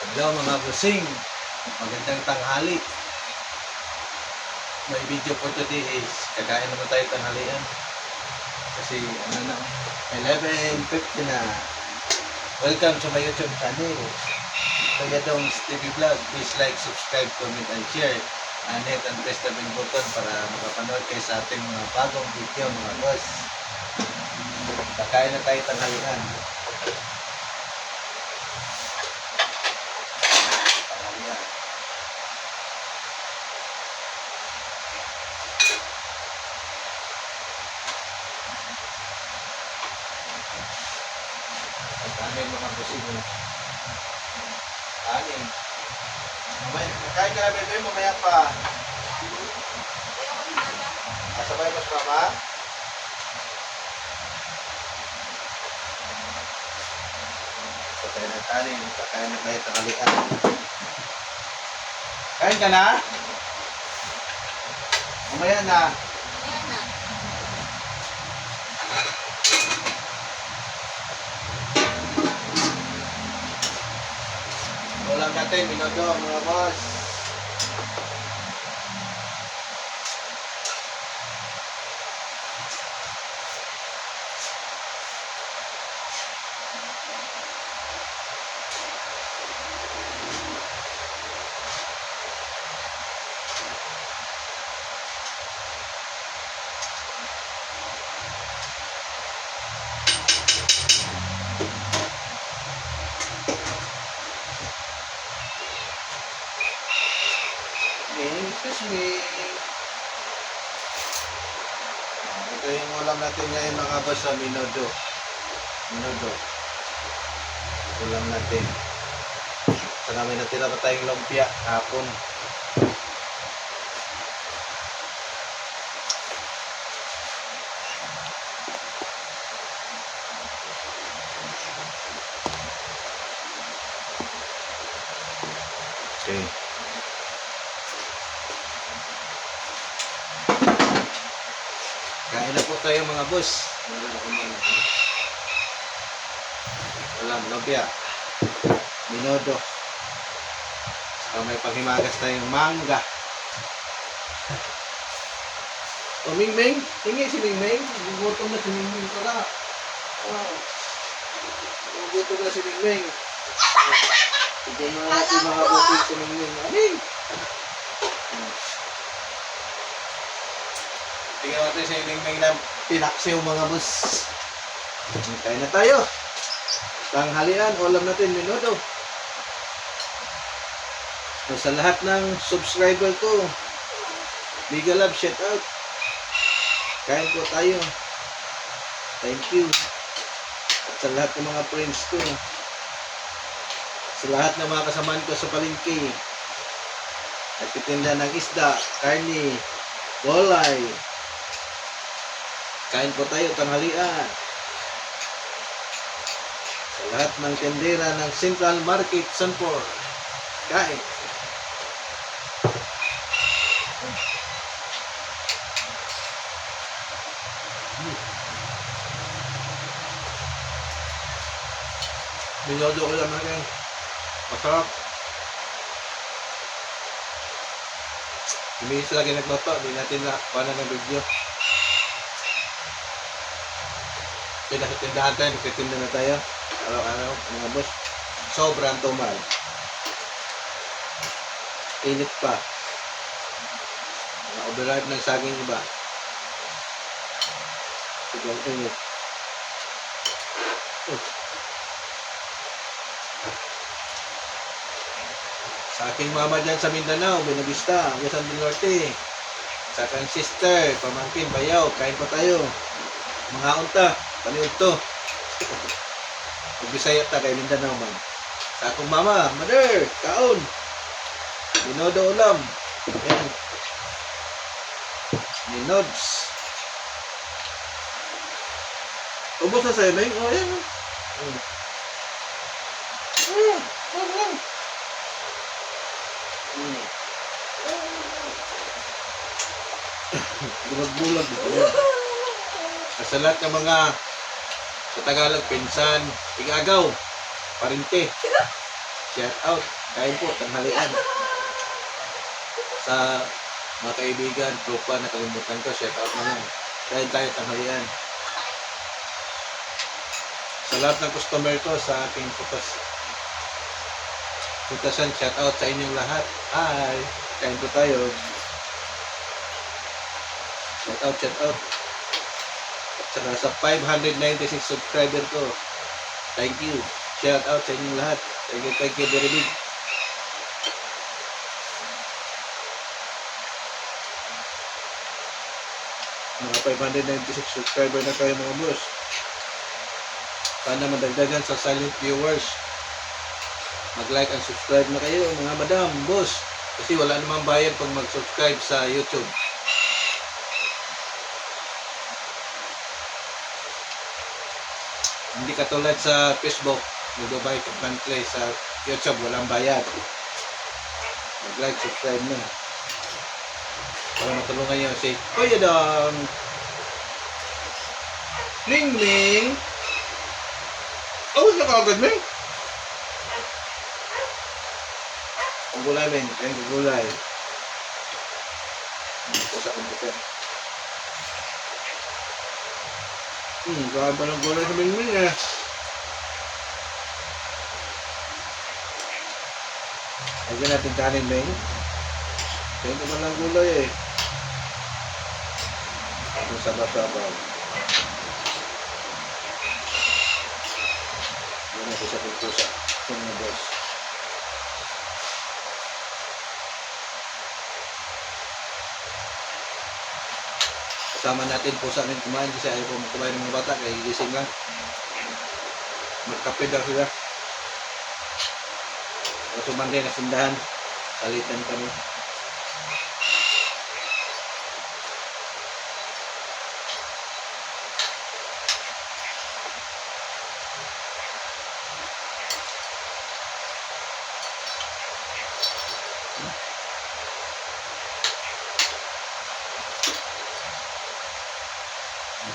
Hello mga busing, magandang tanghali. May video for today is kakain naman tayo tanghalian. Kasi ano na, 11:50 na. Welcome to my YouTube channel. Kaya daw TV Vlog, please like, subscribe, comment, and share. And hit and press the bell button para makapanood kayo sa ating mga bagong video mga boss. Kakain na tayo tanghalian. Ang mga busing. Anin. Mamaya, kakain ka na bebe, mamaya pa. Kasabay mo sa mama? Kakain na kanin, kakain na tayo tanghalian. Kain ka na? Mamaya na. Ulam natin, minuto mga boss. Excuse me. Ito yung ulam natin ngayon mga boss sa minuto. Minuto. Ulam natin. Sa namin natira pa tayong lumpia hapon. Okay. Kain na po tayo mga boss. Ulam, lumpia. Minuto. So, may panghimagas tayong mangga. O Mingming, hingi si Mingming. Gugutom na si Mingming pala. Oh. Gugutom na si Mingming. Tignan mo natin mga bossing si Mingming. Aning! Tingnan natin si Mingming na pinaksiw mga boss. Kain na tayo. Tanghalian, ulam natin minuto. So, sa lahat ng subscriber ko, big love, shout out. Kain po tayo. Thank you. At sa lahat ng mga friends ko, sa lahat ng mga kasamaan ko sa palengke, nagtitinda ng isda, karne, gulay. Kain po tayo tanghalian. Sa lahat ng tendera ng Central Market, Sanford, kain. Minuto ko lang natin. Masarap. Umiis lagi nagluto. Hindi natin na paano ng video. Pinakatindahan tayo. Nagtitinda na tayo. Araw-araw mga boss. Sobrang tumal. Init pa. Na-overripe ng saging iba. Sobrang init. Sa aking mama dyan sa Mindanao, Buenavista, Quezon del Norte. Sa aking sister, pamangkin, bayaw, kain pa tayo. Mga unta, paniod to. Magbisaya ta kay Mindanao man. Sa akong mama, mother, kaon. Minuto ulam. Ayan. Minods. Ubos na sa'yo, Meng? O, ayan. Bulag-bulag dito. Sa lahat ng mga sa Tagalog, pinsan, igagaw, parinte, shout out. Kain po, tanghalian. Sa mga kaibigan, tropa, nakalimutan ko, shout out naman. Kain tayo tanghalian. Sa lahat ng customer ko sa aking putasan, shout out sa inyong lahat. Hi! Kain po tayo. Shout out, shout out. At saka sa 596 subscriber ko, thank you. Shout out sa inyong lahat. Thank you very big. Mga 596 subscriber na kayo mga boss. Sana madagdagan sa silent viewers. Mag-like and subscribe na kayo mga madam, boss. Kasi wala namang bayad pag mag-subscribe sa YouTube. Hindi katulad sa Facebook, magbabayad ka monthly. Sa YouTube, walang bayad. Mag-like, subscribe na. Para matulungan nyo si Kuya Dong. Ning Ning. Oh, nakagad Ming. Ang gulay Ming, ang gulay. Ito sa computer. Kaya pa ng gulay sa Ming Ming eh. Lagyan natin kanin Ming. Kaya naman lang gulay eh. Ang sabaw-sabaw. Yan natin sa pagkusa. Ito mga boss. Kasama natin po sa amin kumain kasi ayaw po kumain ng mga bata kaya higising lang. Magkape daw sila. Kaso Monday na sindahan. Salitan kami.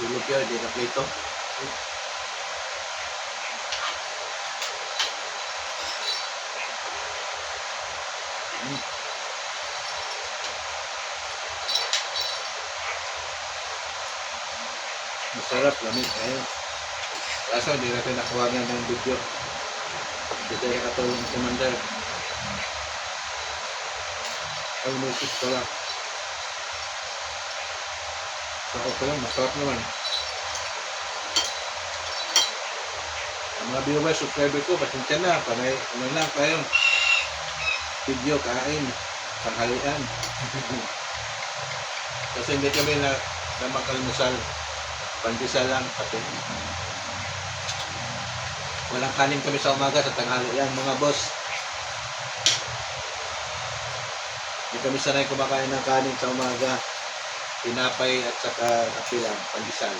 Tulog yun, di na plito. Masarap, lamig kayo. Kaso hindi natin nakuha nga ng video. Hindi tayo nakatulong si Commander. Ay, music pala. Ako pa lang, masarap naman. Ang mga viewers, subscriber ko, pasensya na. Panay, ano lang tayo. Video, kain, tanghalian. Kasi hindi kami na makalimusal. Pandesal lang, pati. Walang kanin kami sa umaga sa tanghalian, mga boss. Hindi kami sanay kumakain ng kanin sa umaga. Tinapay at saka kapilang, pandesal.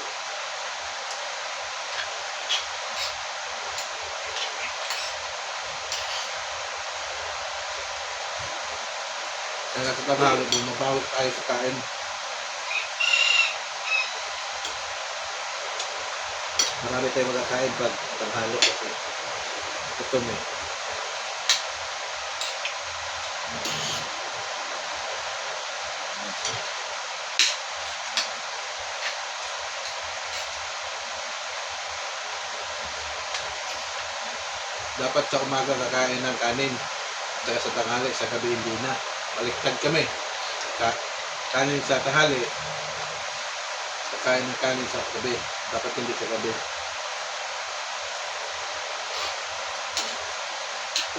Kaya sa tanghali, bumabawit tayo sa kain. Marami tayo magkakain pag tanghali kasi gutom eh. Dapat sa umaga kakain ng kanin. Saka sa tanghali, sa gabi hindi na. Baliktad kami. Kanin sa tanghali. Kakain ng kanin sa gabi. Dapat hindi sa gabi.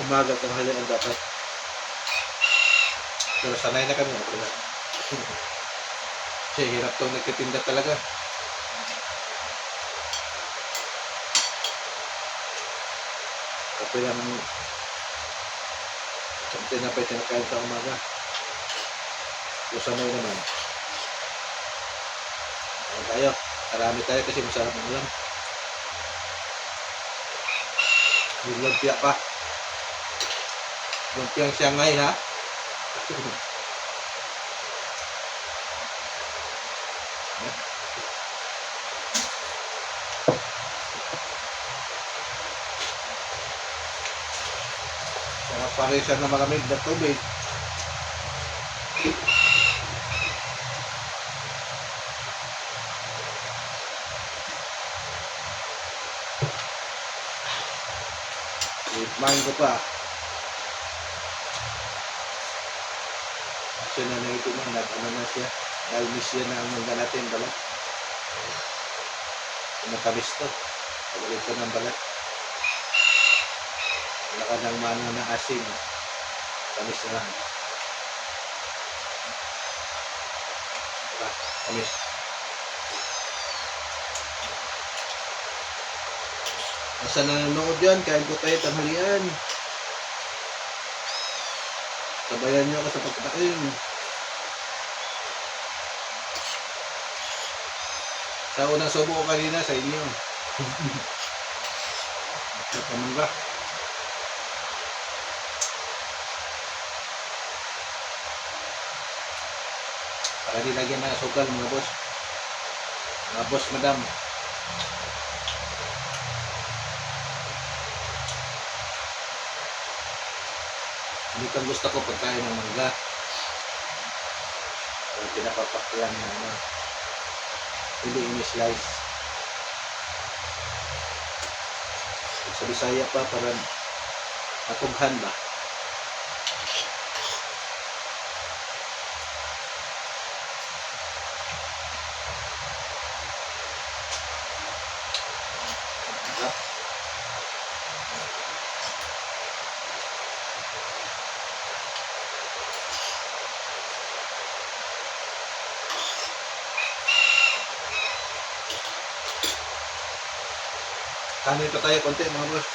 Umaga, tanghali ang dapat. Pero sanay na kami. Kasi hirap itong nagtitinda talaga. Kape lang ang tinapay tinakain sa umaga. So sanay naman. Ano tayo? Marami tayo kasi masarap ng ulam. May lumpia pa. Lumpiang Shanghai ha. Mga parisan na malamig na tubig. Itmahin ko pa. Siya na nangito mo, nag-ano na siya. Nalmiss siya na ang mangga natin, balat. Matamis to. Pagalit ko ng balat. Wala ka ng mano ng asin. Tamis na lang. Diba? Tamis. Basta nanonood yan, kain po tayo tanghalian. Sabayan nyo ako sa pagkain. Sa unang subo ko kanina sa inyo. Napamangga. Para di lagyan ng asukal mga boss. Mga boss, madam. Hindi kang gusto ko pagkain ng mangga. Pero pinapapaklan na ano. Hindi ini-slice. Sa Bisaya pa para matughan ba? Diba? Kanin pa tayo konti mga boss.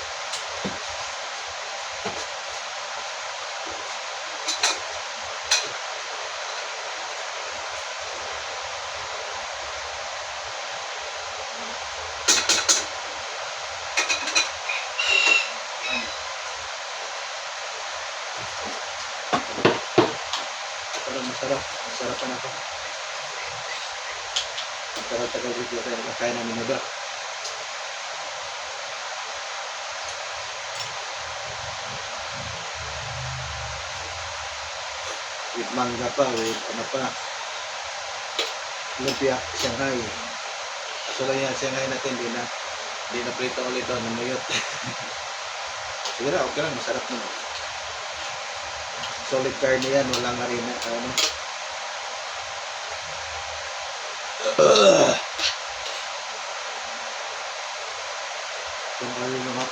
Parang masarap. Masarapan ako. Tagal-tagal video tayo nakakain namin na ba? With mangga pa, with ano pa. Lumpia, Shanghai. Kaso lang yan, Shanghai natin, di na prito ulit doon, namuyot. Siguro, okay lang, masarap naman. Solid carne yan, walang harina. Ano? Kung ano naman.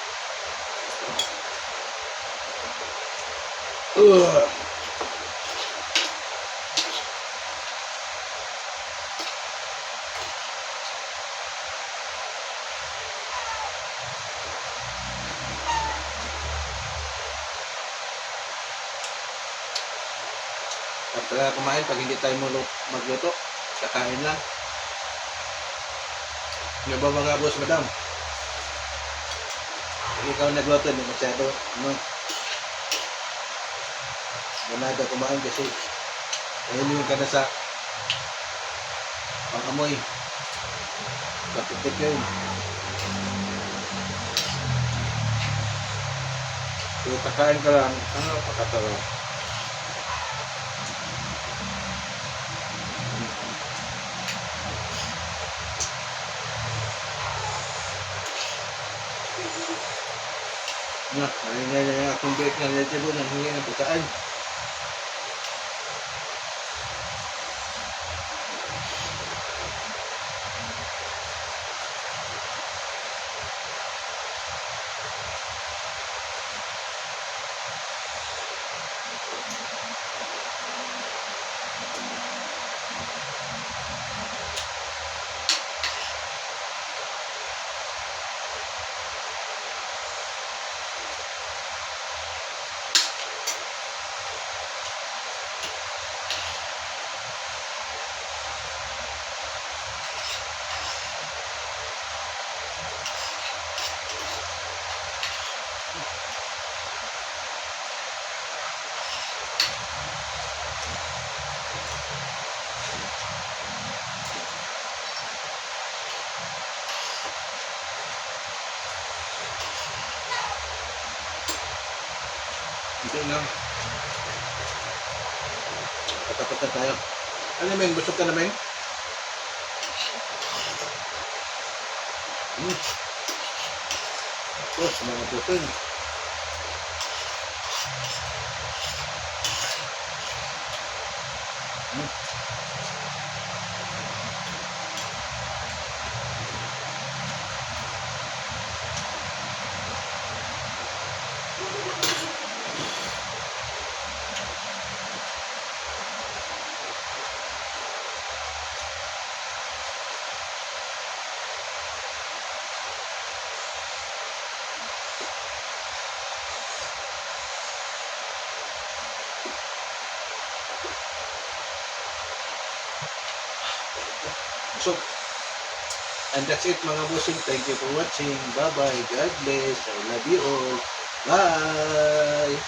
Pag talaga kumain, pag hindi tayo magluto, kakain lang. Yung ba mga boss, madam? Pag ikaw nagluto, hindi masyado, ano? Ganada kumain kasi ayun ka na sa pangamoy. Kapitik yun. So, kakain ka lang, ano, pakataro. Na, ayun na akong break ng leche po, nang hingi ng putaan. Ito na. Patapat na tayo. Ano men? Busog ka na men? Tapos, mga butol. So, and that's it mga bossing. Thank you for watching. Bye-bye. God bless. I love you all. Bye!